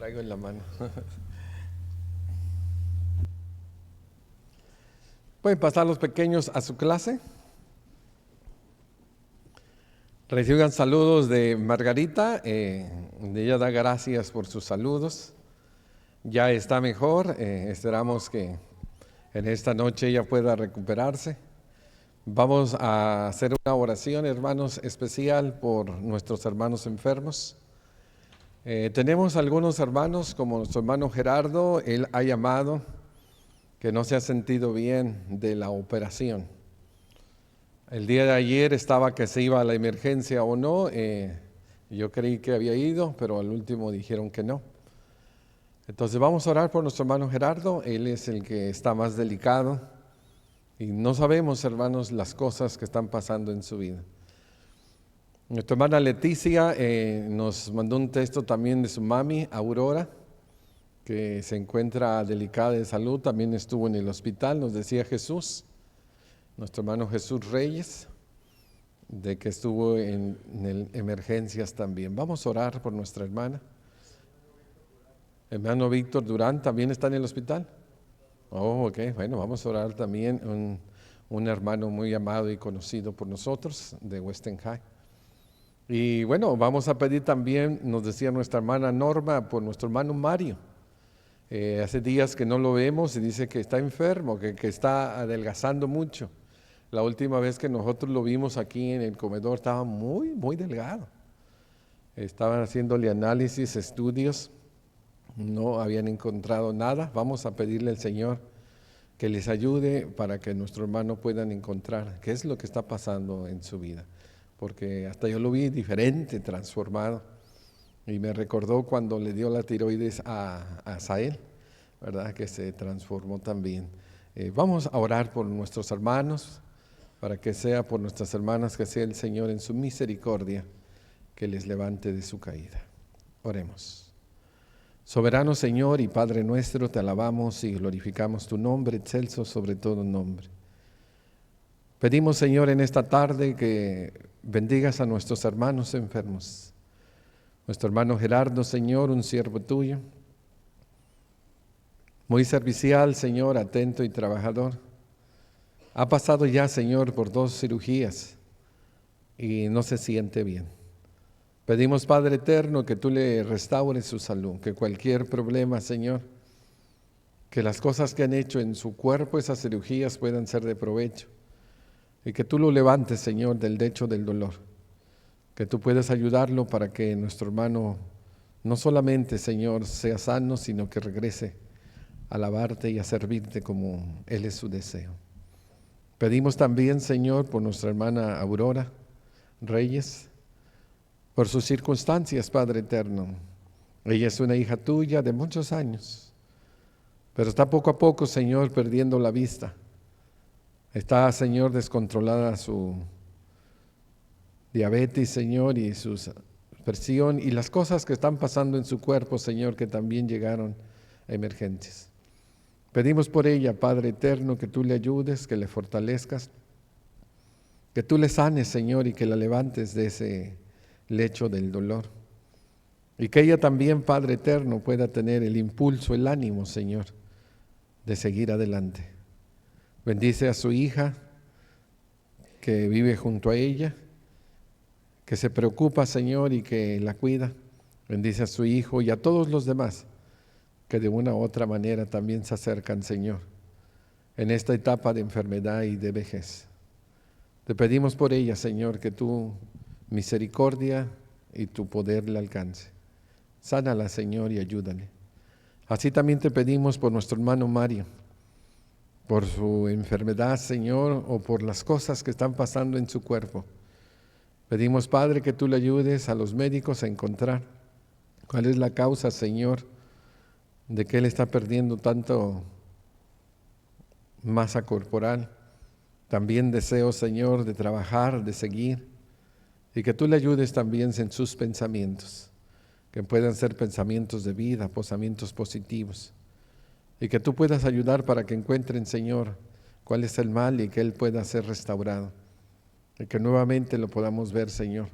traigo en la mano. Pueden pasar los pequeños a su clase. Reciban saludos de Margarita. Ella da gracias por sus saludos. Ya está mejor. Esperamos que en esta noche ella pueda recuperarse. Vamos a hacer una oración, hermanos, especial por nuestros hermanos enfermos. Tenemos algunos hermanos, como nuestro hermano Gerardo. Él ha llamado que no se ha sentido bien de la operación. El día de ayer estaba que se iba a la emergencia o no. Yo creí que había ido, pero al último dijeron que no. Entonces vamos a orar por nuestro hermano Gerardo. Él es el que está más delicado y no sabemos, hermanos, las cosas que están pasando en su vida. Nuestra hermana Leticia nos mandó un texto también de su mami, Aurora, que se encuentra delicada de salud, también estuvo en el hospital, nos decía Jesús, nuestro hermano Jesús Reyes, de que estuvo en emergencias también. Vamos a orar por nuestra hermana. Hermano Víctor Durán también está en el hospital. Oh, ok, bueno, vamos a orar también, un hermano muy amado y conocido por nosotros de Western High. Y bueno, vamos a pedir también, nos decía nuestra hermana Norma, por nuestro hermano Mario. Hace días que no lo vemos y dice que está enfermo, que está adelgazando mucho. La última vez que nosotros lo vimos aquí en el comedor estaba muy delgado. Estaban haciéndole análisis, estudios, no habían encontrado nada. Vamos a pedirle al Señor que les ayude para que nuestro hermano puedan encontrar qué es lo que está pasando en su vida. Porque hasta yo lo vi diferente, transformado. Y me recordó cuando le dio la tiroides a Sael, ¿verdad? Que se transformó también. Vamos a orar por nuestros hermanos, para que sea por nuestras hermanas, que sea el Señor en su misericordia, que les levante de su caída. Oremos. Soberano Señor y Padre nuestro, te alabamos y glorificamos tu nombre, excelso sobre todo nombre. Pedimos, Señor, en esta tarde que bendigas a nuestros hermanos enfermos. Nuestro hermano Gerardo, Señor, un siervo tuyo, muy servicial, Señor, atento y trabajador. Ha pasado ya, Señor, por 2 cirugías y no se siente bien. Pedimos, Padre eterno, que tú le restaures su salud, que cualquier problema, Señor, que las cosas que han hecho en su cuerpo, esas cirugías puedan ser de provecho. Y que tú lo levantes, Señor, del lecho del dolor. Que tú puedas ayudarlo para que nuestro hermano no solamente, Señor, sea sano, sino que regrese a alabarte y a servirte como Él es su deseo. Pedimos también, Señor, por nuestra hermana Aurora Reyes, por sus circunstancias, Padre eterno. Ella es una hija tuya de muchos años, pero está poco a poco, Señor, perdiendo la vista. Está, Señor, descontrolada su diabetes, Señor, y su presión y las cosas que están pasando en su cuerpo, Señor, que también llegaron a emergencias. Pedimos por ella, Padre eterno, que tú le ayudes, que le fortalezcas, que tú le sanes, Señor, y que la levantes de ese lecho del dolor. Y que ella también, Padre eterno, pueda tener el impulso, el ánimo, Señor, de seguir adelante. Bendice a su hija que vive junto a ella, que se preocupa, Señor, y que la cuida. Bendice a su hijo y a todos los demás que de una u otra manera también se acercan, Señor, en esta etapa de enfermedad y de vejez. Te pedimos por ella, Señor, que tu misericordia y tu poder le alcance. Sánala, Señor, y ayúdale. Así también te pedimos por nuestro hermano Mario, por su enfermedad, Señor, o por las cosas que están pasando en su cuerpo. Pedimos, Padre, que tú le ayudes a los médicos a encontrar cuál es la causa, Señor, de que él está perdiendo tanto masa corporal. También deseo, Señor, de trabajar, de seguir, y que tú le ayudes también en sus pensamientos, que puedan ser pensamientos de vida, pensamientos positivos, y que tú puedas ayudar para que encuentren, Señor, cuál es el mal y que él pueda ser restaurado. Y que nuevamente lo podamos ver, Señor,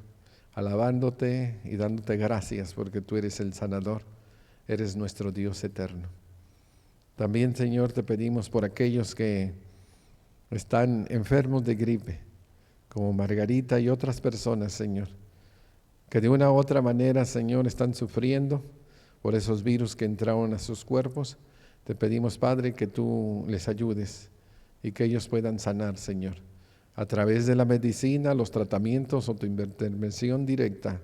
alabándote y dándote gracias porque tú eres el sanador, eres nuestro Dios eterno. También, Señor, te pedimos por aquellos que están enfermos de gripe, como Margarita y otras personas, Señor, que de una u otra manera, Señor, están sufriendo por esos virus que entraron a sus cuerpos. Te pedimos, Padre, que tú les ayudes y que ellos puedan sanar, Señor, a través de la medicina, los tratamientos o tu intervención directa.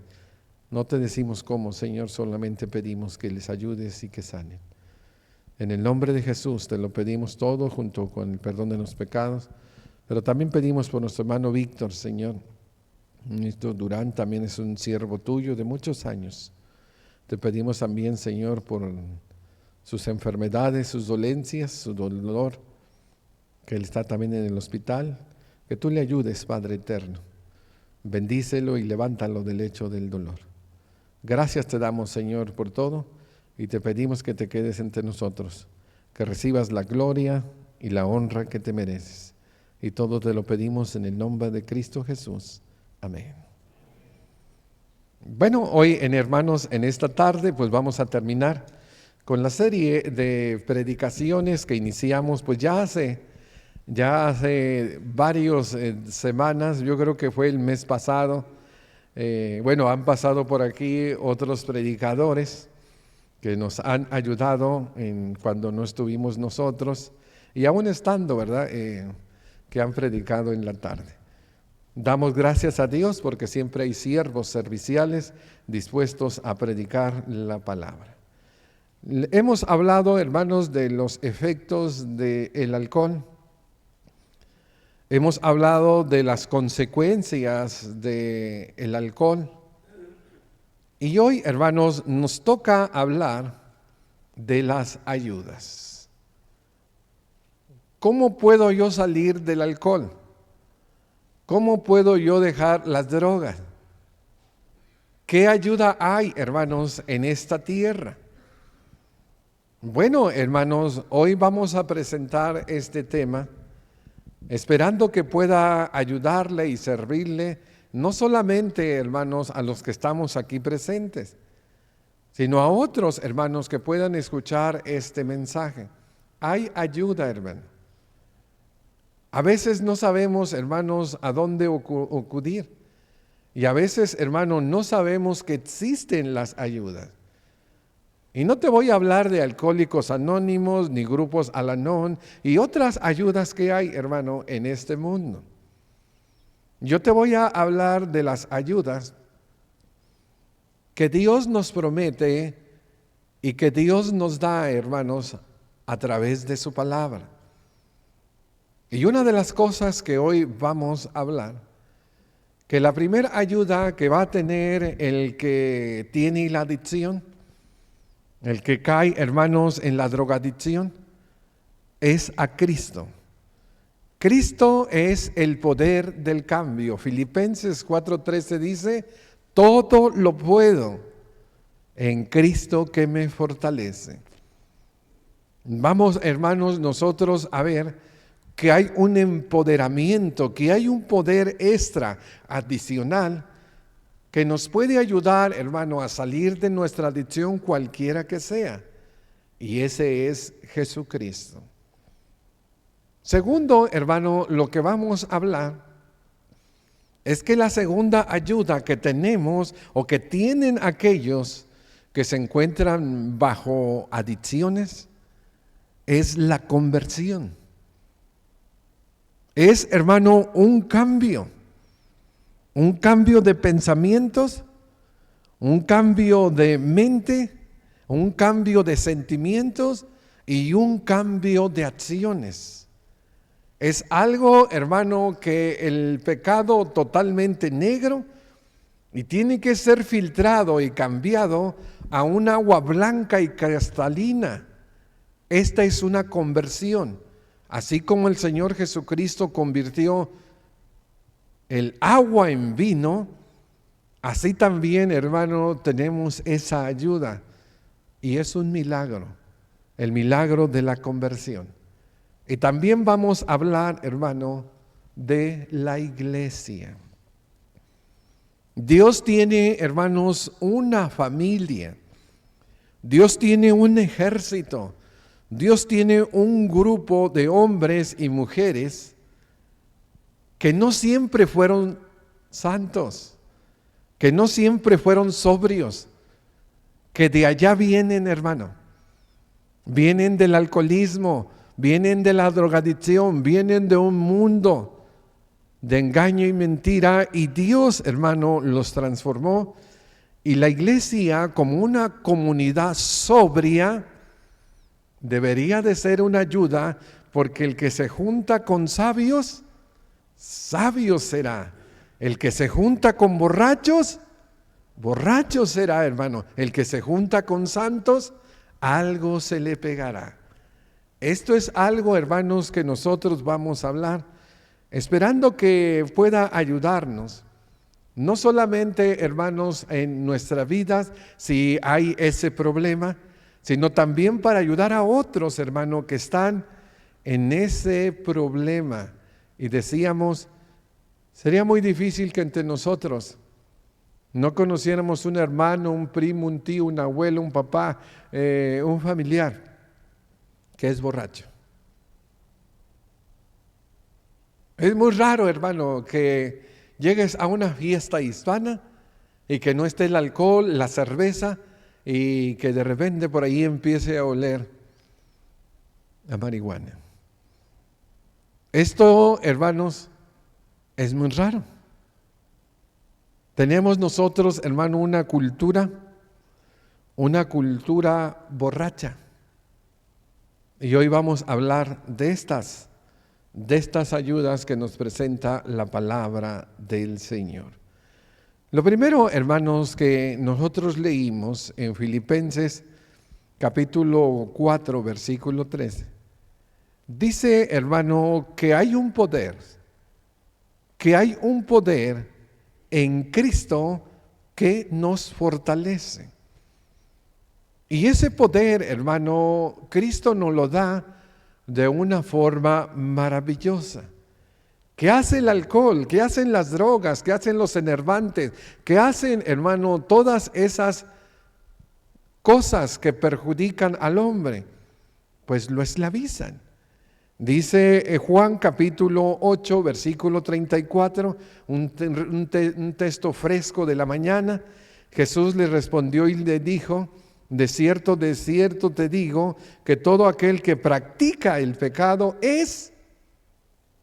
No te decimos cómo, Señor, solamente pedimos que les ayudes y que sanen. En el nombre de Jesús te lo pedimos todo junto con el perdón de los pecados, pero también pedimos por nuestro hermano Víctor, Señor. Ministro Durán también es un siervo tuyo de muchos años. Te pedimos también, Señor, por sus enfermedades, sus dolencias, su dolor, que él está también en el hospital, que tú le ayudes, Padre eterno. Bendícelo y levántalo del lecho del dolor. Gracias te damos, Señor, por todo, y te pedimos que te quedes entre nosotros, que recibas la gloria y la honra que te mereces. Y todo te lo pedimos en el nombre de Cristo Jesús. Amén. Bueno, hoy hermanos, en esta tarde pues vamos a terminar con la serie de predicaciones que iniciamos pues ya hace varias semanas. Yo creo que fue el mes pasado. Han pasado por aquí otros predicadores que nos han ayudado cuando no estuvimos nosotros y aún estando, ¿verdad? Que han predicado en la tarde. Damos gracias a Dios porque siempre hay siervos serviciales dispuestos a predicar la palabra. Hemos hablado, hermanos, de los efectos del alcohol. Hemos hablado de las consecuencias del alcohol. Y hoy, hermanos, nos toca hablar de las ayudas. ¿Cómo puedo yo salir del alcohol? ¿Cómo puedo yo dejar las drogas? ¿Qué ayuda hay, hermanos, en esta tierra? Bueno, hermanos, hoy vamos a presentar este tema, esperando que pueda ayudarle y servirle, no solamente, hermanos, a los que estamos aquí presentes, sino a otros, hermanos, que puedan escuchar este mensaje. Hay ayuda, hermano. A veces no sabemos, hermanos, a dónde acudir. Y a veces, hermanos, no sabemos que existen las ayudas. Y no te voy a hablar de Alcohólicos Anónimos, ni grupos Al-Anon, y otras ayudas que hay, hermano, en este mundo. Yo te voy a hablar de las ayudas que Dios nos promete y que Dios nos da, hermanos, a través de su palabra. Y una de las cosas que hoy vamos a hablar, que la primera ayuda que va a tener el que tiene la adicción, el que cae, hermanos, en la drogadicción, es a Cristo. Cristo es el poder del cambio. Filipenses 4:13 dice, todo lo puedo en Cristo que me fortalece. Vamos, hermanos, nosotros a ver que hay un empoderamiento, que hay un poder extra, adicional, que nos puede ayudar, hermano, a salir de nuestra adicción cualquiera que sea. Y ese es Jesucristo. Segundo, hermano, lo que vamos a hablar es que la segunda ayuda que tenemos o que tienen aquellos que se encuentran bajo adicciones es la conversión. Es, hermano, un cambio de pensamientos, un cambio de mente, un cambio de sentimientos y un cambio de acciones. Es algo, hermano, que el pecado totalmente negro y tiene que ser filtrado y cambiado a un agua blanca y cristalina. Esta es una conversión. Así como el Señor Jesucristo convirtió el agua en vino, así también, hermano, tenemos esa ayuda. Y es un milagro, el milagro de la conversión. Y también vamos a hablar, hermano, de la iglesia. Dios tiene, hermanos, una familia. Dios tiene un ejército. Dios tiene un grupo de hombres y mujeres que no siempre fueron santos, que no siempre fueron sobrios, que de allá vienen, hermano. Vienen del alcoholismo, vienen de la drogadicción, vienen de un mundo de engaño y mentira, y Dios, hermano, los transformó. Y la iglesia, como una comunidad sobria, debería de ser una ayuda, porque el que se junta con sabios, sabio será. El que se junta con borrachos, borracho será, hermano. El que se junta con santos, algo se le pegará. Esto es algo, hermanos, que nosotros vamos a hablar, esperando que pueda ayudarnos. No solamente, hermanos, en nuestras vidas, si hay ese problema, sino también para ayudar a otros, hermanos, que están en ese problema. Y decíamos, sería muy difícil que entre nosotros no conociéramos un hermano, un primo, un tío, un abuelo, un papá, un familiar que es borracho. Es muy raro, hermano, que llegues a una fiesta hispana y que no esté el alcohol, la cerveza, y que de repente por ahí empiece a oler a marihuana. Esto, hermanos, es muy raro. Tenemos nosotros, hermano, una cultura borracha. Y hoy vamos a hablar de estas ayudas que nos presenta la palabra del Señor. Lo primero, hermanos, que nosotros leímos en Filipenses capítulo 4, versículo 13, dice, hermano, que hay un poder en Cristo que nos fortalece. Y ese poder, hermano, Cristo nos lo da de una forma maravillosa. ¿Qué hace el alcohol? ¿Qué hacen las drogas? ¿Qué hacen los enervantes? ¿Qué hacen, hermano, todas esas cosas que perjudican al hombre? Pues lo esclavizan. Dice Juan capítulo 8, versículo 34, un texto fresco de la mañana. Jesús le respondió y le dijo, de cierto te digo, que todo aquel que practica el pecado es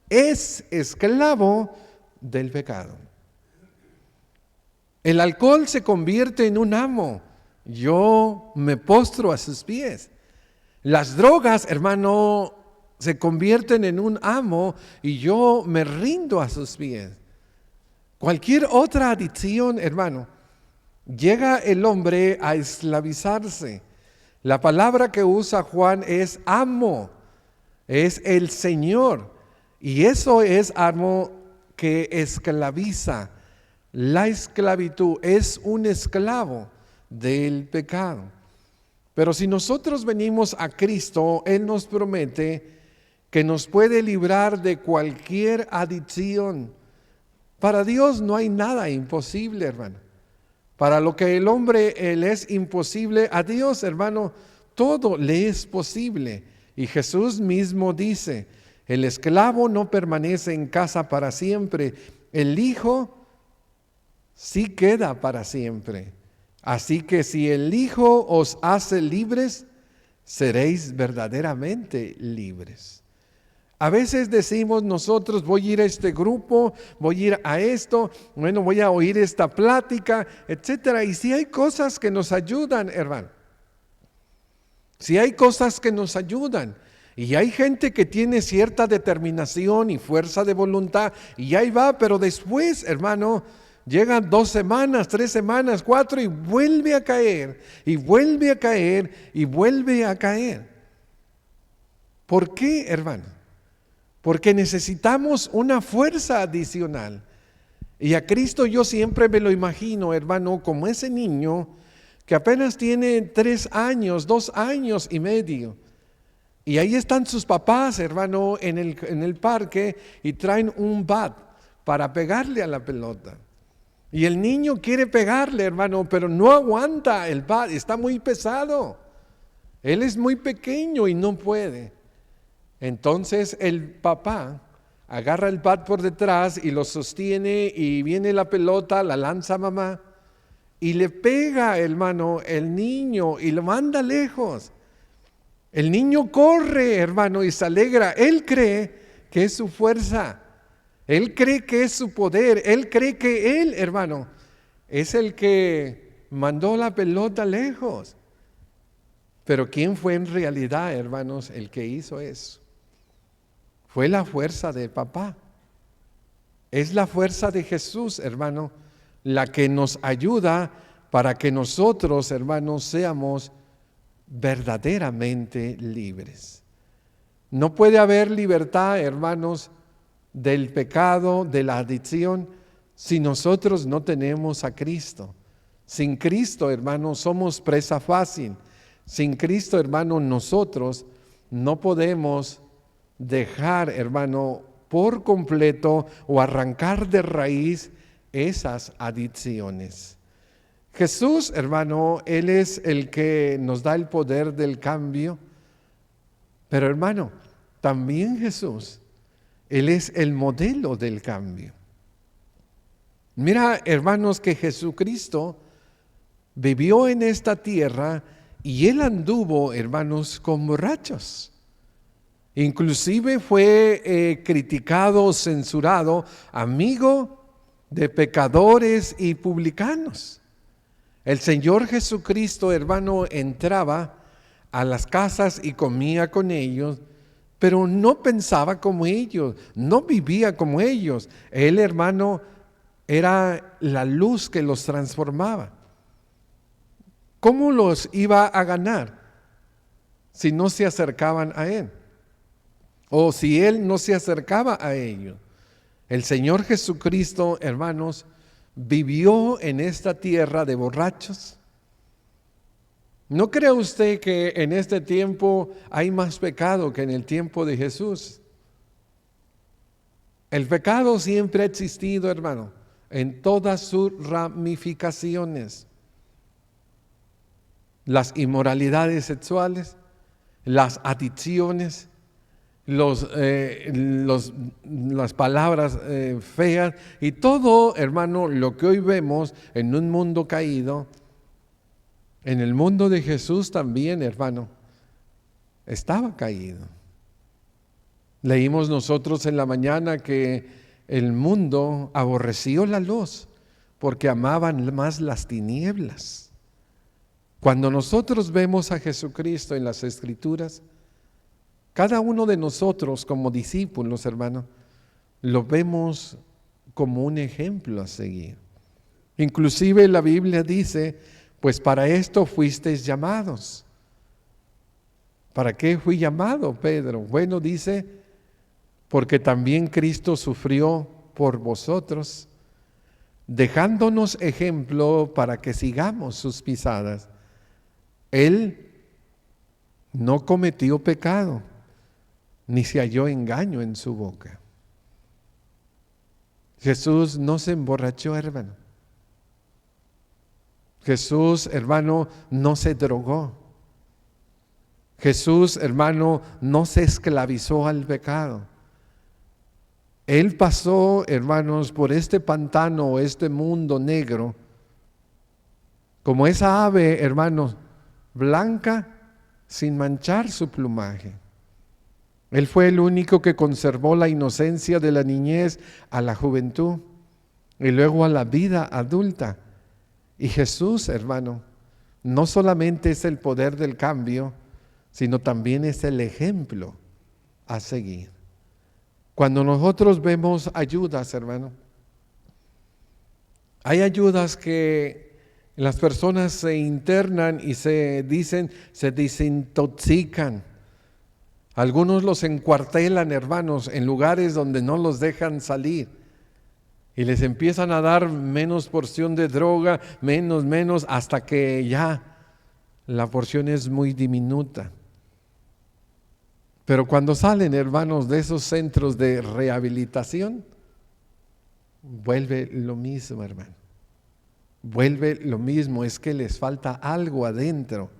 esclavo del pecado. El alcohol se convierte en un amo. Yo me postro a sus pies. Las drogas, hermano, se convierten en un amo y yo me rindo a sus pies. Cualquier otra adicción, hermano, llega el hombre a esclavizarse. La palabra que usa Juan es amo, es el Señor. Y eso es amo que esclaviza. La esclavitud es un esclavo del pecado. Pero si nosotros venimos a Cristo, Él nos promete que nos puede librar de cualquier adicción. Para Dios no hay nada imposible, hermano. Para lo que el hombre le es imposible, a Dios, hermano, todo le es posible. Y Jesús mismo dice, el esclavo no permanece en casa para siempre, el Hijo sí queda para siempre. Así que si el Hijo os hace libres, seréis verdaderamente libres. A veces decimos nosotros, voy a ir a este grupo, voy a ir a esto, bueno, voy a oír esta plática, etcétera. Y si hay cosas que nos ayudan, hermano, si hay cosas que nos ayudan, y hay gente que tiene cierta determinación y fuerza de voluntad, y ahí va, pero después, hermano, llegan 2 semanas, 3 semanas, 4, y vuelve a caer, y vuelve a caer, y vuelve a caer. ¿Por qué, hermano? Porque necesitamos una fuerza adicional. Y a Cristo yo siempre me lo imagino, hermano, como ese niño que apenas tiene 3 años, 2 años y medio. Y ahí están sus papás, hermano, en el parque y traen un bat para pegarle a la pelota. Y el niño quiere pegarle, hermano, pero no aguanta el bat, está muy pesado. Él es muy pequeño y no puede. Entonces el papá agarra el bat por detrás y lo sostiene y viene la pelota, la lanza a mamá y le pega, hermano, el niño y lo manda lejos. El niño corre, hermano, y se alegra. Él cree que es su fuerza. Él cree que es su poder. Él cree que él, hermano, es el que mandó la pelota lejos. Pero ¿quién fue en realidad, hermanos, el que hizo eso? Fue la fuerza de papá. Es la fuerza de Jesús, hermano, la que nos ayuda para que nosotros, hermanos, seamos verdaderamente libres. No puede haber libertad, hermanos, del pecado, de la adicción, si nosotros no tenemos a Cristo. Sin Cristo, hermanos, somos presa fácil. Sin Cristo, hermano, nosotros no podemos dejar, hermano, por completo o arrancar de raíz esas adicciones. Jesús, hermano, Él es el que nos da el poder del cambio, pero hermano, también Jesús, Él es el modelo del cambio. Mira, hermanos, que Jesucristo vivió en esta tierra y Él anduvo, hermanos, con borrachos. Inclusive fue criticado, censurado, amigo de pecadores y publicanos. El Señor Jesucristo, hermano, entraba a las casas y comía con ellos, pero no pensaba como ellos, no vivía como ellos. Él, hermano, era la luz que los transformaba. ¿Cómo los iba a ganar si no se acercaban a Él? O si Él no se acercaba a ellos. El Señor Jesucristo, hermanos, vivió en esta tierra de borrachos. ¿No cree usted que en este tiempo hay más pecado que en el tiempo de Jesús? El pecado siempre ha existido, hermano, en todas sus ramificaciones. Las inmoralidades sexuales, las adicciones, las palabras feas y todo, hermano, lo que hoy vemos en un mundo caído, en el mundo de Jesús también, hermano, estaba caído. Leímos nosotros en la mañana que el mundo aborreció la luz porque amaban más las tinieblas. Cuando nosotros vemos a Jesucristo en las Escrituras, cada uno de nosotros como discípulos, hermano, lo vemos como un ejemplo a seguir. Inclusive la Biblia dice, pues para esto fuisteis llamados. ¿Para qué fui llamado, Pedro? Bueno, dice, porque también Cristo sufrió por vosotros, dejándonos ejemplo para que sigamos sus pisadas. Él no cometió pecado, ni se halló engaño en su boca. Jesús no se emborrachó, hermano. Jesús, hermano, no se drogó. Jesús, hermano, no se esclavizó al pecado. Él pasó, hermanos, por este pantano o este mundo negro, como esa ave, hermanos, blanca, sin manchar su plumaje. Él fue el único que conservó la inocencia de la niñez a la juventud y luego a la vida adulta. Y Jesús, hermano, no solamente es el poder del cambio, sino también es el ejemplo a seguir. Cuando nosotros vemos ayudas, hermano, hay ayudas que las personas se internan y se desintoxican. Algunos los encuartelan, hermanos, en lugares donde no los dejan salir. Y les empiezan a dar menos porción de droga, menos, hasta que ya la porción es muy diminuta. Pero cuando salen, hermanos, de esos centros de rehabilitación, vuelve lo mismo, hermano. vuelve lo mismo, es que les falta algo adentro,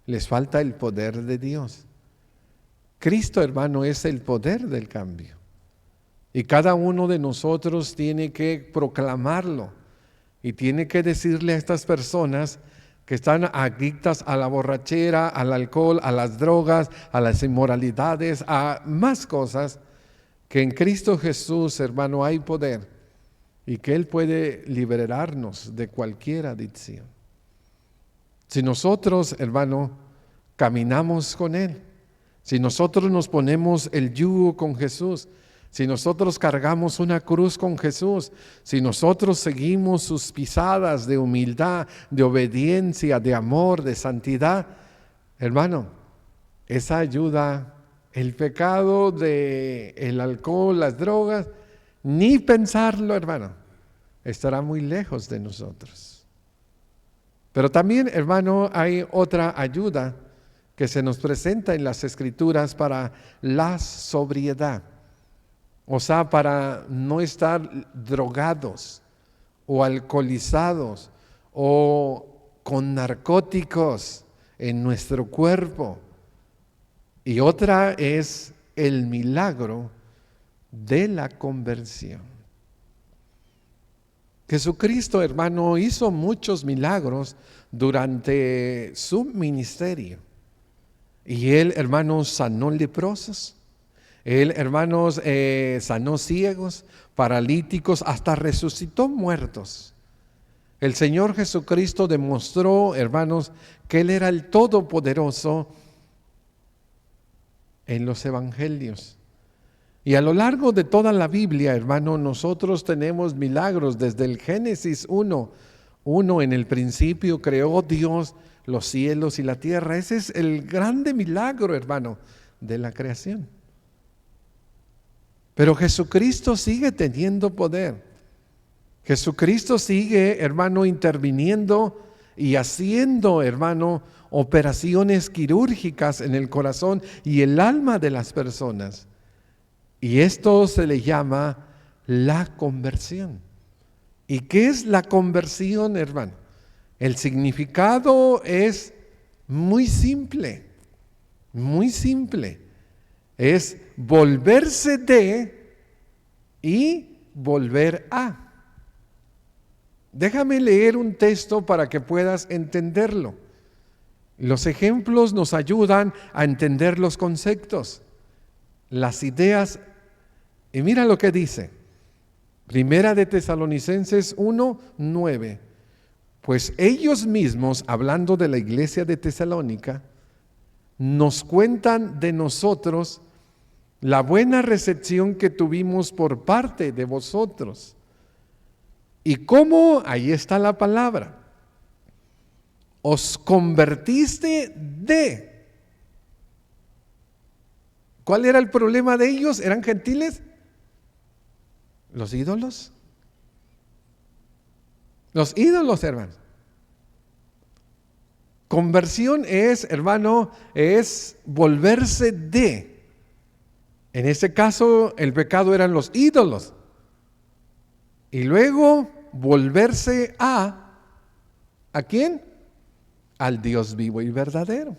les falta el poder de Dios. Cristo, hermano, es el poder del cambio. Y cada uno de nosotros tiene que proclamarlo y tiene que decirle a estas personas que están adictas a la borrachera, al alcohol, a las drogas, a las inmoralidades, a más cosas, que en Cristo Jesús, hermano, hay poder y que Él puede liberarnos de cualquier adicción. Si nosotros, hermano, caminamos con Él, si nosotros nos ponemos el yugo con Jesús, si nosotros cargamos una cruz con Jesús, si nosotros seguimos sus pisadas de humildad, de obediencia, de amor, de santidad, hermano, esa ayuda, el pecado del alcohol, las drogas, ni pensarlo, hermano, estará muy lejos de nosotros. Pero también, hermano, hay otra ayuda que se nos presenta en las Escrituras para la sobriedad. O sea, para no estar drogados o alcoholizados o con narcóticos en nuestro cuerpo. Y otra es el milagro de la conversión. Jesucristo, hermano, hizo muchos milagros durante su ministerio. Y Él, hermanos, sanó leprosos. Él, hermanos, sanó ciegos, paralíticos, hasta resucitó muertos. El Señor Jesucristo demostró, hermanos, que Él era el Todopoderoso en los evangelios. Y a lo largo de toda la Biblia, hermano, nosotros tenemos milagros desde el Génesis 1. En el principio creó Dios los cielos y la tierra. Ese es el grande milagro, hermano, de la creación. Pero Jesucristo sigue teniendo poder. Jesucristo sigue, hermano, interviniendo y haciendo, hermano, operaciones quirúrgicas en el corazón y el alma de las personas. Y esto se le llama la conversión. ¿Y qué es la conversión, hermano? El significado es muy simple, muy simple. Es volverse de y volver a. Déjame leer un texto para que puedas entenderlo. Los ejemplos nos ayudan a entender los conceptos, las ideas. Y mira lo que dice. Primera de Tesalonicenses 1:9. Pues ellos mismos, hablando de la iglesia de Tesalónica, nos cuentan de nosotros la buena recepción que tuvimos por parte de vosotros. Y cómo, ahí está la palabra, os convertiste de. ¿Cuál era el problema de ellos? ¿Eran gentiles? ¿Los ídolos? Los ídolos, hermanos. Conversión es, hermano, es volverse de. En este caso, el pecado eran los ídolos. Y luego, volverse ¿a quién? Al Dios vivo y verdadero.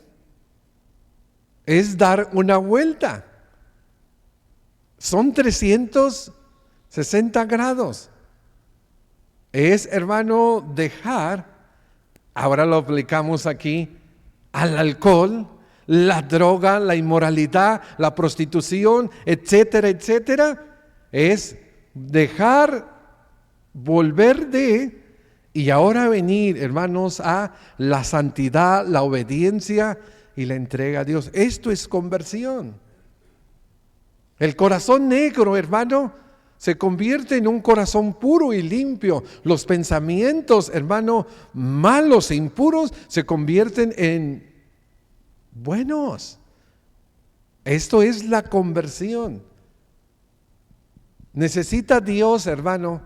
Es dar una vuelta. Son 360 grados. Es, hermano, dejar, ahora lo aplicamos aquí, al alcohol, la droga, la inmoralidad, la prostitución, etcétera, etcétera. Es dejar, volver de, y ahora venir, hermanos, a la santidad, la obediencia y la entrega a Dios. Esto es conversión. El corazón negro, hermano, se convierte en un corazón puro y limpio. Los pensamientos, hermano, malos e impuros se convierten en buenos. Esto es la conversión. Necesita Dios, hermano,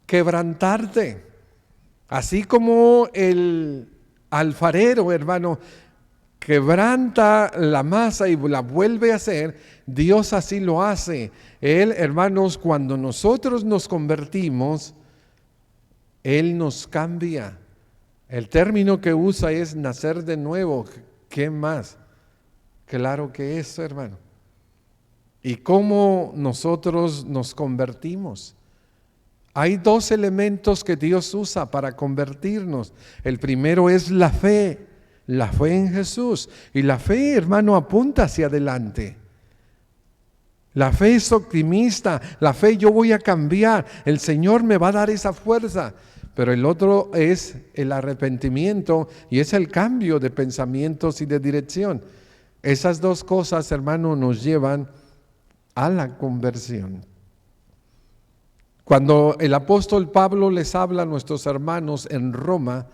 quebrantarte. Así como el alfarero, hermano, quebranta la masa y la vuelve a hacer, Dios así lo hace. Él, hermanos, cuando nosotros nos convertimos, Él nos cambia. El término que usa es nacer de nuevo. ¿Qué más? Claro que eso, hermano. ¿Y cómo nosotros nos convertimos? Hay dos elementos que Dios usa para convertirnos. El primero es la fe en Jesús. Y la fe, hermano, apunta hacia adelante. La fe es optimista, la fe yo voy a cambiar, el Señor me va a dar esa fuerza. Pero el otro es el arrepentimiento y es el cambio de pensamientos y de dirección. Esas dos cosas, hermano, nos llevan a la conversión. Cuando el apóstol Pablo les habla a nuestros hermanos en Roma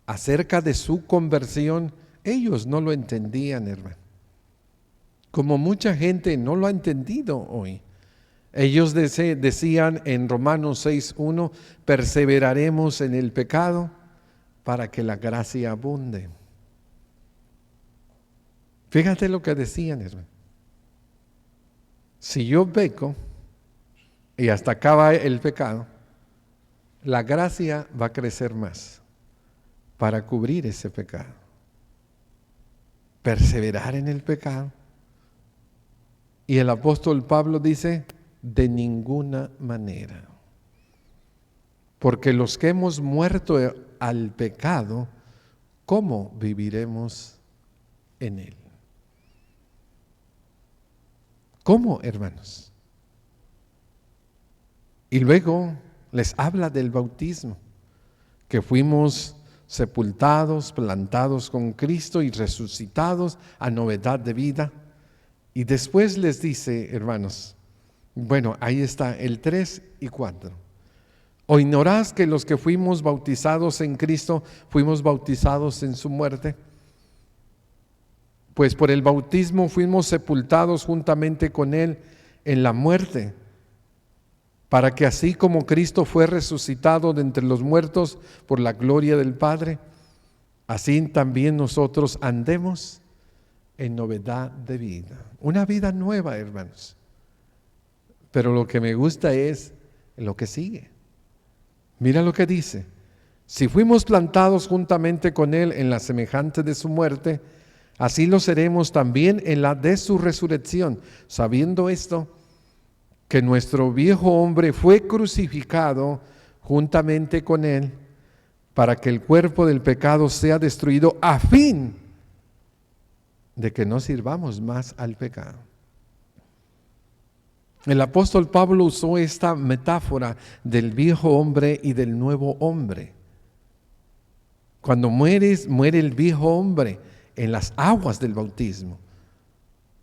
acerca de su conversión, ellos no lo entendían, hermano. Como mucha gente no lo ha entendido hoy. Ellos decían en Romanos 6:1, perseveraremos en el pecado para que la gracia abunde. Fíjate lo que decían, hermano. Si yo peco y hasta acaba el pecado, la gracia va a crecer más para cubrir ese pecado. Perseverar en el pecado. Y el apóstol Pablo dice, de ninguna manera. Porque los que hemos muerto al pecado, ¿cómo viviremos en él? ¿Cómo, hermanos? Y luego les habla del bautismo, que fuimos sepultados, plantados con Cristo y resucitados a novedad de vida. Y después les dice, hermanos, bueno, ahí está el 3 y 4. ¿O ignorás que los que fuimos bautizados en Cristo, fuimos bautizados en su muerte? Pues por el bautismo fuimos sepultados juntamente con Él en la muerte, para que así como Cristo fue resucitado de entre los muertos por la gloria del Padre, así también nosotros andemos en novedad de vida. Una vida nueva, hermanos. Pero lo que me gusta es lo que sigue. Mira lo que dice. Si fuimos plantados juntamente con Él en la semejante de su muerte, así lo seremos también en la de su resurrección, sabiendo esto, que nuestro viejo hombre fue crucificado juntamente con Él, para que el cuerpo del pecado sea destruido a fin de que no sirvamos más al pecado. El apóstol Pablo usó esta metáfora del viejo hombre y del nuevo hombre. Cuando mueres, muere el viejo hombre en las aguas del bautismo,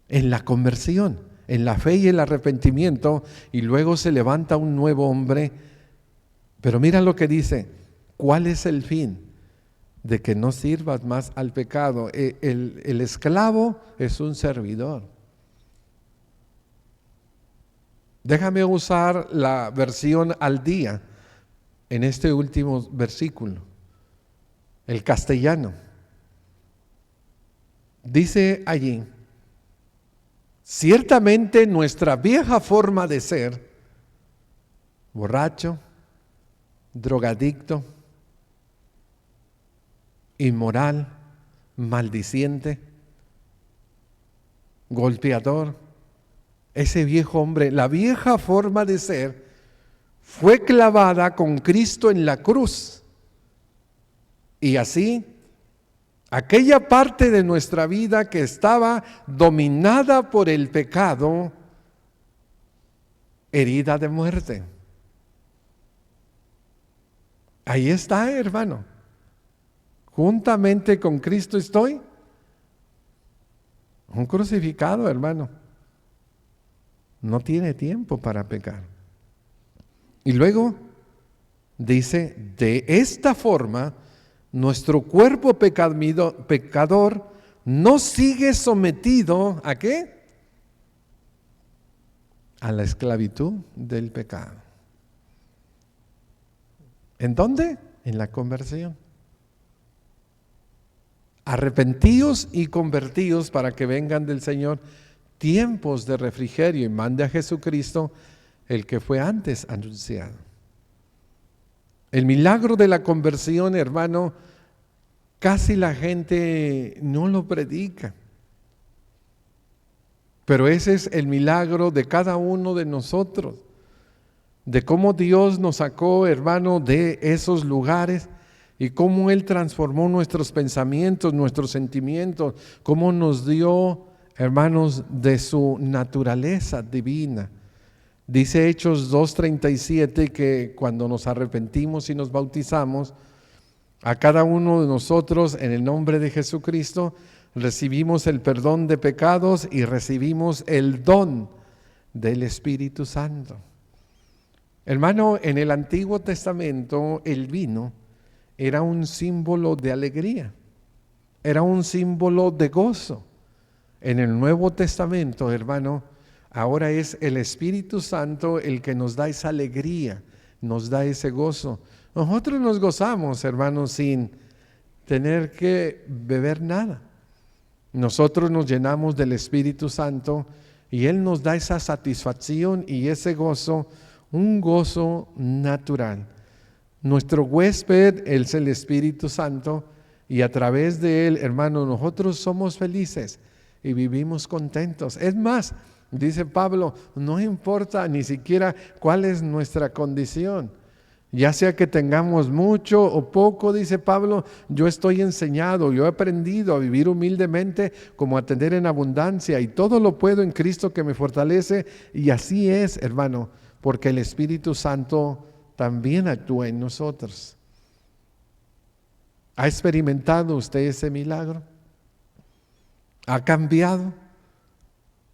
en la conversión, en la fe y el arrepentimiento, y luego se levanta un nuevo hombre. Pero mira lo que dice, ¿cuál es el fin? De que no sirvas más al pecado. El esclavo es un servidor. Déjame usar la versión al día en este último versículo, el castellano. Dice allí, ciertamente nuestra vieja forma de ser, borracho, drogadicto, inmoral, maldiciente, golpeador, ese viejo hombre, la vieja forma de ser, fue clavada con Cristo en la cruz. Y así, aquella parte de nuestra vida que estaba dominada por el pecado, herida de muerte. Ahí está, hermano. Juntamente con Cristo estoy. Un crucificado, hermano. No tiene tiempo para pecar. Y luego dice, de esta forma, nuestro cuerpo pecador no sigue sometido ¿a qué? A la esclavitud del pecado. ¿En dónde? En la conversión. Arrepentíos y convertíos para que vengan del Señor tiempos de refrigerio y mande a Jesucristo, el que fue antes anunciado. El milagro de la conversión, hermano, casi la gente no lo predica. Pero ese es el milagro de cada uno de nosotros, de cómo Dios nos sacó, hermano, de esos lugares y cómo Él transformó nuestros pensamientos, nuestros sentimientos, cómo nos dio, hermanos, de su naturaleza divina. Dice Hechos 2:37 que cuando nos arrepentimos y nos bautizamos, a cada uno de nosotros en el nombre de Jesucristo recibimos el perdón de pecados y recibimos el don del Espíritu Santo. Hermano, en el Antiguo Testamento el vino era un símbolo de alegría, era un símbolo de gozo. En el Nuevo Testamento, hermano, ahora es el Espíritu Santo el que nos da esa alegría, nos da ese gozo. Nosotros nos gozamos, hermanos, sin tener que beber nada. Nosotros nos llenamos del Espíritu Santo y Él nos da esa satisfacción y ese gozo, un gozo natural. Nuestro huésped es el Espíritu Santo y a través de Él, hermano, nosotros somos felices y vivimos contentos. Es más, dice Pablo, no importa ni siquiera cuál es nuestra condición. Ya sea que tengamos mucho o poco, dice Pablo, yo estoy enseñado, yo he aprendido a vivir humildemente como a tener en abundancia y todo lo puedo en Cristo que me fortalece. Y así es, hermano, porque el Espíritu Santo también actúa en nosotros. ¿Ha experimentado usted ese milagro? ¿Ha cambiado?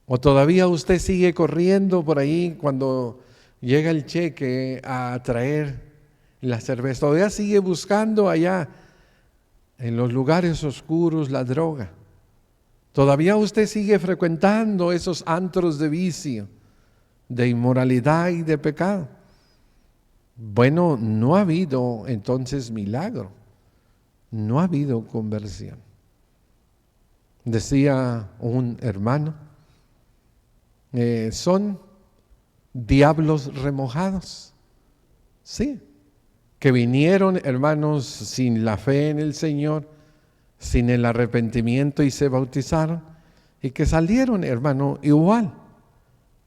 ¿O todavía usted sigue corriendo por ahí cuando llega el cheque a traer la cerveza? Todavía sigue buscando allá en los lugares oscuros la droga. Todavía usted sigue frecuentando esos antros de vicio, de inmoralidad y de pecado. Bueno, no ha habido entonces milagro, no ha habido conversión. Decía un hermano, son diablos remojados, sí, que vinieron, hermanos, sin la fe en el Señor, sin el arrepentimiento y se bautizaron, y que salieron, hermano, igual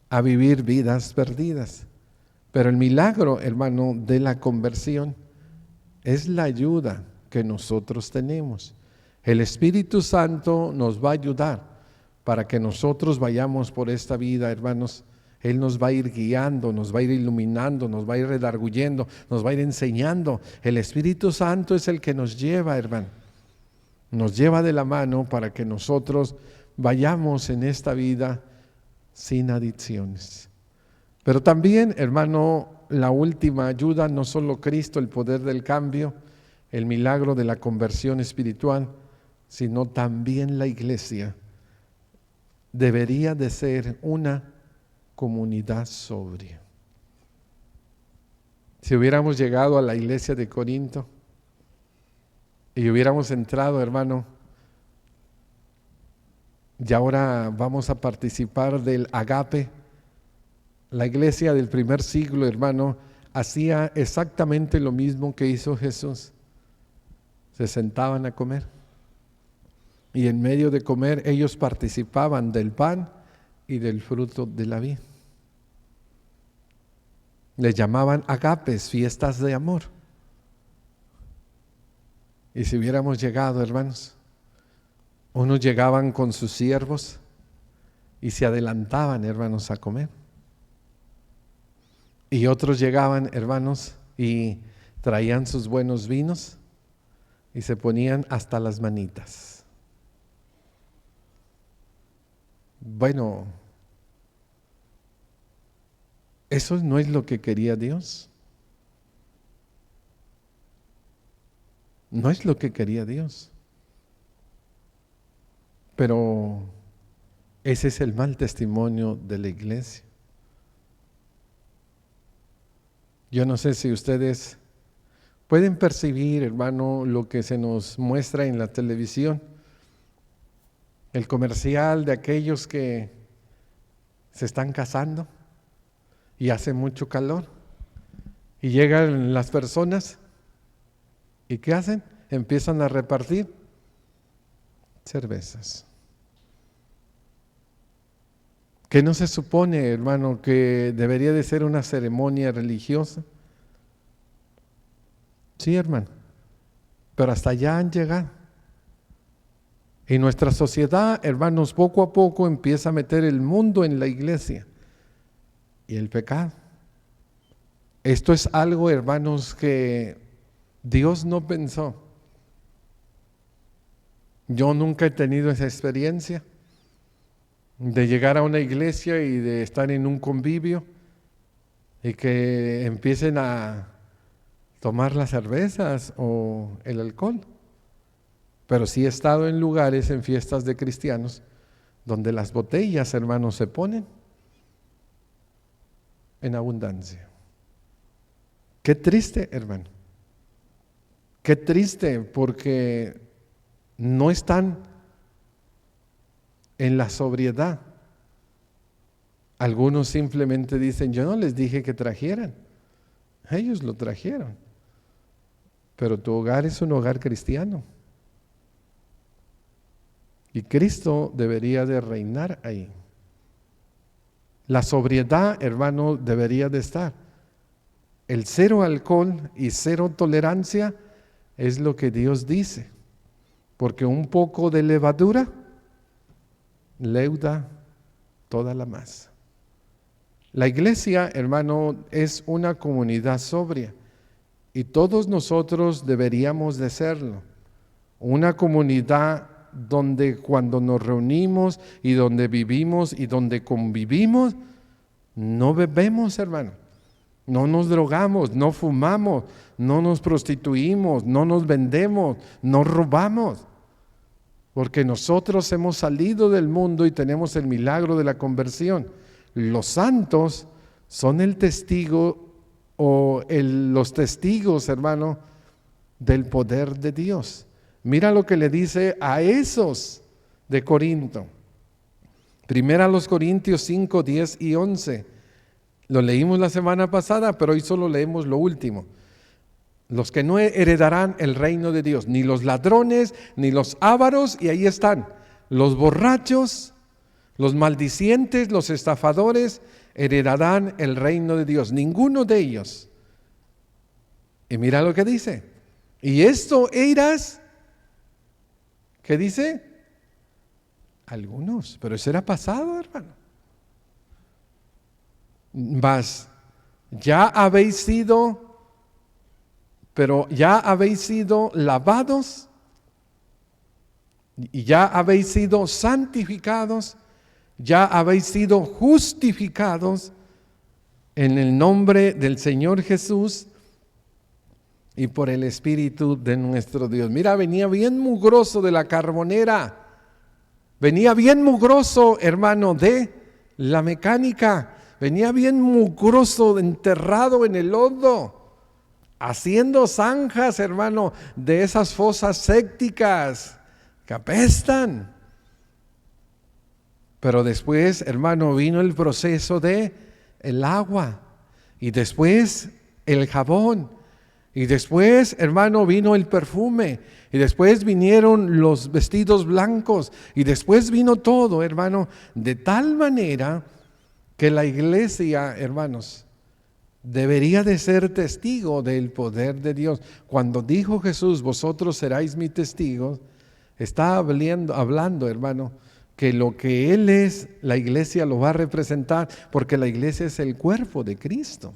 a vivir vidas perdidas. Pero el milagro, hermano, de la conversión es la ayuda que nosotros tenemos. El Espíritu Santo nos va a ayudar para que nosotros vayamos por esta vida, hermanos. Él nos va a ir guiando, nos va a ir iluminando, nos va a ir redarguyendo, nos va a ir enseñando. El Espíritu Santo es el que nos lleva, hermano. Nos lleva de la mano para que nosotros vayamos en esta vida sin adicciones. Pero también, hermano, la última ayuda, no solo Cristo, el poder del cambio, el milagro de la conversión espiritual, sino también la iglesia debería de ser una comunidad sobria. Si hubiéramos llegado a la iglesia de Corinto y hubiéramos entrado, hermano, y ahora vamos a participar del agape. La iglesia del primer siglo, hermano, hacía exactamente lo mismo que hizo Jesús. Se sentaban a comer y en medio de comer ellos participaban del pan y del fruto de la vid. Les llamaban agapes, fiestas de amor. Y si hubiéramos llegado, hermanos, unos llegaban con sus siervos y se adelantaban, hermanos, a comer. Y otros llegaban, hermanos, y traían sus buenos vinos y se ponían hasta las manitas. Bueno, eso no es lo que quería Dios. No es lo que quería Dios. Pero ese es el mal testimonio de la iglesia. Yo no sé si ustedes pueden percibir, hermano, lo que se nos muestra en la televisión. El comercial de aquellos que se están casando y hace mucho calor Y llegan las personas, ¿y qué hacen? Empiezan a repartir cervezas. ¿Qué no se supone, hermano, que debería de ser una ceremonia religiosa? Sí, hermano, pero hasta allá han llegado. Y nuestra sociedad, hermanos, poco a poco empieza a meter el mundo en la iglesia y el pecado. Esto es algo, hermanos, que Dios no pensó. Yo nunca he tenido esa experiencia de llegar a una iglesia y de estar en un convivio y que empiecen a tomar las cervezas o el alcohol. Pero sí he estado en lugares, en fiestas de cristianos, donde las botellas, hermanos, se ponen en abundancia. Qué triste, hermano. Qué triste, porque no están en la sobriedad. Algunos simplemente dicen, yo no les dije que trajeran. Ellos lo trajeron. Pero tu hogar es un hogar cristiano. Y Cristo debería de reinar ahí. La sobriedad, hermano, debería de estar. El cero alcohol y cero tolerancia es lo que Dios dice. Porque un poco de levadura leuda toda la masa. La iglesia, hermano, es una comunidad sobria y todos nosotros deberíamos de serlo. Una comunidad donde cuando nos reunimos y donde vivimos y donde convivimos, no bebemos, hermano, no nos drogamos, no fumamos, no nos prostituimos, no nos vendemos, no robamos. Porque nosotros hemos salido del mundo y tenemos el milagro de la conversión. Los santos son el testigo los testigos, hermano, del poder de Dios. Mira lo que le dice a esos de Corinto. Primera a los Corintios 5, 10 y 11. Lo leímos la semana pasada, pero hoy solo leemos lo último. Los que no heredarán el reino de Dios, ni los ladrones, ni los ávaros, y ahí están, los borrachos, los maldicientes, los estafadores, heredarán el reino de Dios. Ninguno de ellos. Y mira lo que dice. Y esto eras, ¿qué dice? Algunos, pero eso era pasado, hermano. Mas ya habéis sido lavados y ya habéis sido santificados, ya habéis sido justificados en el nombre del Señor Jesús y por el Espíritu de nuestro Dios. Mira, venía bien mugroso de la carbonera, venía bien mugroso, hermano, de la mecánica, venía bien mugroso, enterrado en el lodo, haciendo zanjas, hermano, de esas fosas sépticas que apestan. Pero después, hermano, vino el proceso de el agua, y después el jabón, y después, hermano, vino el perfume, y después vinieron los vestidos blancos, y después vino todo, hermano, de tal manera que la iglesia, hermanos, debería de ser testigo del poder de Dios. Cuando dijo Jesús, vosotros seréis mis testigos, está hablando, hermano, que lo que Él es, la iglesia lo va a representar, porque la iglesia es el cuerpo de Cristo.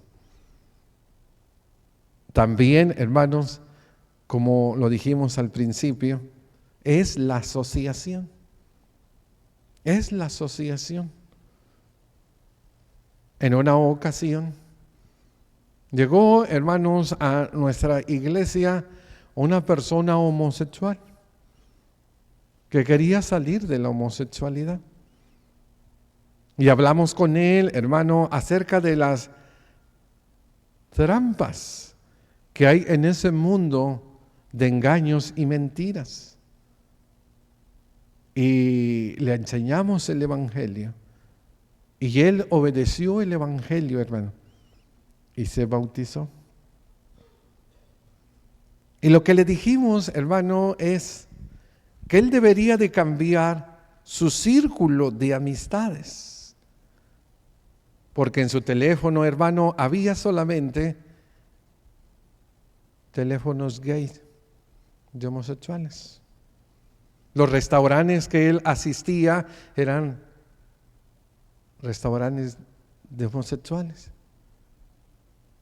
También, hermanos, como lo dijimos al principio, es la asociación. Es la asociación. En una ocasión, llegó, hermanos, a nuestra iglesia una persona homosexual que quería salir de la homosexualidad. Y hablamos con él, hermano, acerca de las trampas que hay en ese mundo de engaños y mentiras. Y le enseñamos el Evangelio. Y él obedeció el Evangelio, hermano, y se bautizó. Y lo que le dijimos, hermano, es que él debería de cambiar su círculo de amistades. Porque en su teléfono, hermano, había solamente teléfonos gays de homosexuales. Los restaurantes que él asistía eran restaurantes de homosexuales.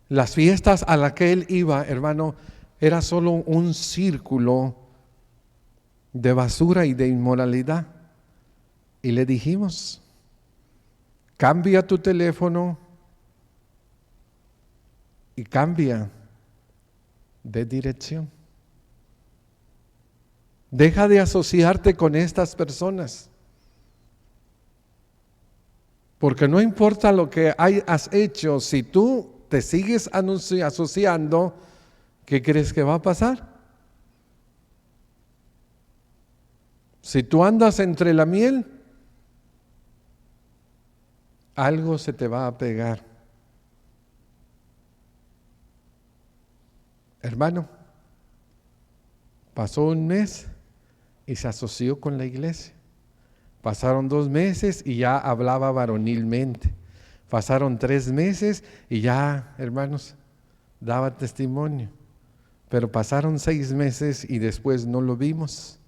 Las fiestas a las que él iba, hermano, era solo un círculo de basura y de inmoralidad. Y le dijimos, cambia tu teléfono y cambia de dirección. Deja de asociarte con estas personas. Porque no importa lo que hayas hecho, si tú te sigues asociando, ¿qué crees que va a pasar? Si tú andas entre la miel, algo se te va a pegar. Hermano, pasó un mes y se asoció con la iglesia. Pasaron 2 meses y ya hablaba varonilmente. Pasaron 3 meses y ya, hermanos, daba testimonio. Pero pasaron 6 meses y después no lo vimos.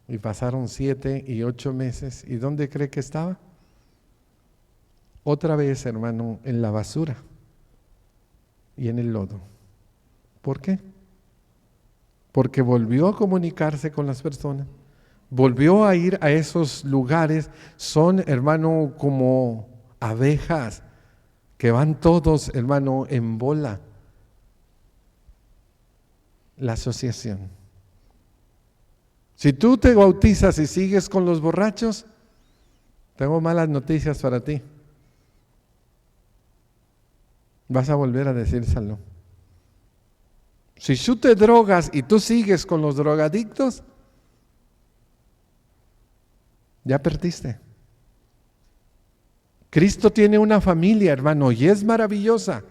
Y pasaron 7 y 8 meses. ¿Y dónde cree que estaba? Otra vez, hermano, en la basura y en el lodo. ¿Por qué? Porque volvió a comunicarse con las personas. Volvió a ir a esos lugares. Son, hermano, como abejas que van todos, hermano, en bola. La asociación. Si tú te bautizas y sigues con los borrachos, tengo malas noticias para ti. Vas a volver a decir salud. Si tú te drogas y tú sigues con los drogadictos, ya perdiste. Cristo tiene una familia, hermano, y es maravillosa.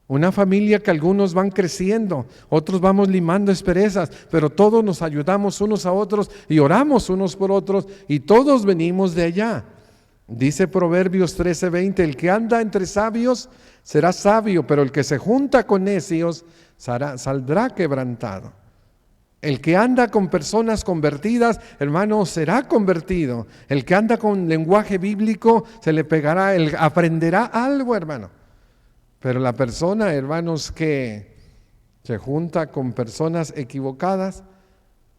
Una familia que algunos van creciendo, otros vamos limando asperezas, pero todos nos ayudamos unos a otros y oramos unos por otros y todos venimos de allá. Dice Proverbios 13:20, el que anda entre sabios será sabio, pero el que se junta con necios saldrá quebrantado. El que anda con personas convertidas, hermano, será convertido. El que anda con lenguaje bíblico se le pegará, aprenderá algo, hermano. Pero la persona, hermanos, que se junta con personas equivocadas,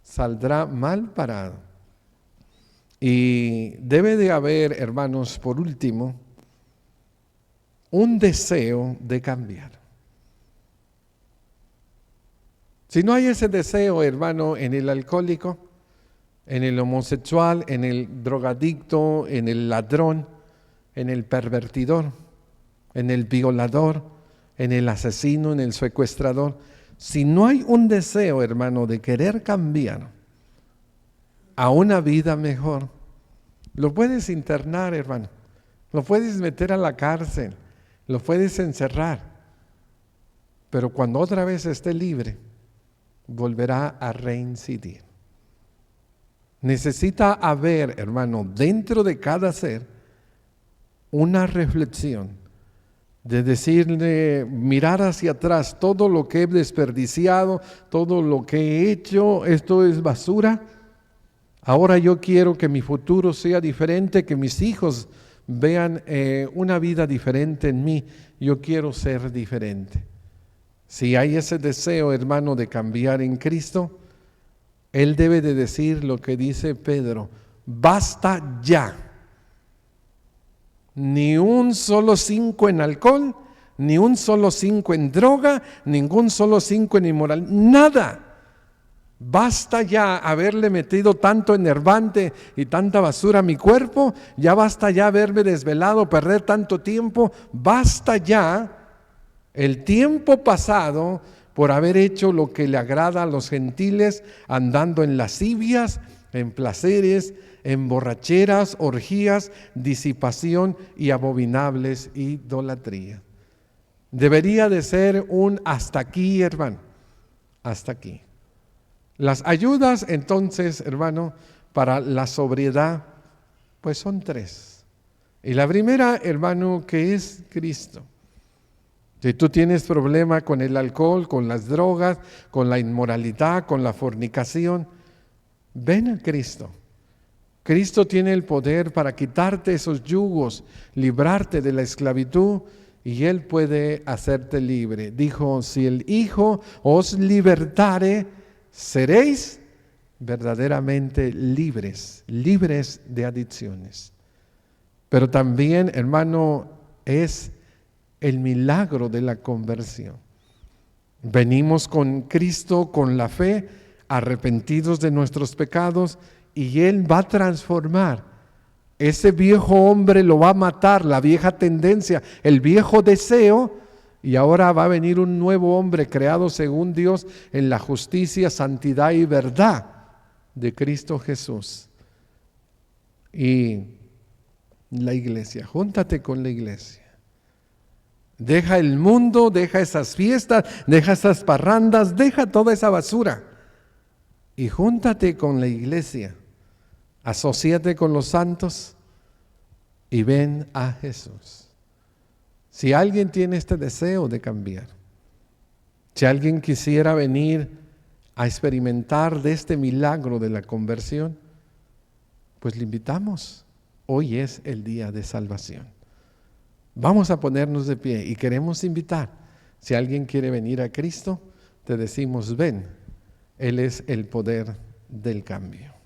saldrá mal parado. Y debe de haber, hermanos, por último, un deseo de cambiar. Si no hay ese deseo, hermano, en el alcohólico, en el homosexual, en el drogadicto, en el ladrón, en el pervertidor, en el violador, en el asesino, en el secuestrador, si no hay un deseo, hermano, de querer cambiar a una vida mejor, lo puedes internar, hermano, lo puedes meter a la cárcel, lo puedes encerrar, pero cuando otra vez esté libre, volverá a reincidir. Necesita haber, hermano, dentro de cada ser, una reflexión de decirle, mirar hacia atrás, todo lo que he desperdiciado, todo lo que he hecho, esto es basura. Ahora yo quiero que mi futuro sea diferente, que mis hijos vean una vida diferente en mí. Yo quiero ser diferente. Si hay ese deseo, hermano, de cambiar en Cristo, él debe de decir lo que dice Pedro, basta ya. Ni un solo 5 en alcohol, ni un solo 5 en droga, ningún solo 5 en inmoral, nada. Basta ya haberle metido tanto enervante y tanta basura a mi cuerpo, ya basta ya haberme desvelado, perder tanto tiempo, basta ya el tiempo pasado por haber hecho lo que le agrada a los gentiles, andando en lascivias, en placeres, en borracheras, orgías, disipación y abominables idolatrías. Debería de ser un hasta aquí, hermano. Hasta aquí. Las ayudas, entonces, hermano, para la sobriedad, pues son 3. Y la primera, hermano, que es Cristo. Si tú tienes problema con el alcohol, con las drogas, con la inmoralidad, con la fornicación, ven a Cristo. Cristo tiene el poder para quitarte esos yugos, librarte de la esclavitud, y Él puede hacerte libre. Dijo, si el Hijo os libertare, seréis verdaderamente libres, libres de adicciones. Pero también, hermano, es el milagro de la conversión. Venimos con Cristo, con la fe, arrepentidos de nuestros pecados, y Él va a transformar. Ese viejo hombre lo va a matar, la vieja tendencia, el viejo deseo, y ahora va a venir un nuevo hombre creado según Dios en la justicia, santidad y verdad de Cristo Jesús. Y la iglesia, júntate con la iglesia. Deja el mundo, deja esas fiestas, deja esas parrandas, deja toda esa basura y júntate con la iglesia. Asociate con los santos y ven a Jesús. Si alguien tiene este deseo de cambiar, si alguien quisiera venir a experimentar de este milagro de la conversión, pues le invitamos. Hoy es el día de salvación. Vamos a ponernos de pie y queremos invitar. Si alguien quiere venir a Cristo, te decimos ven. Él es el poder del cambio.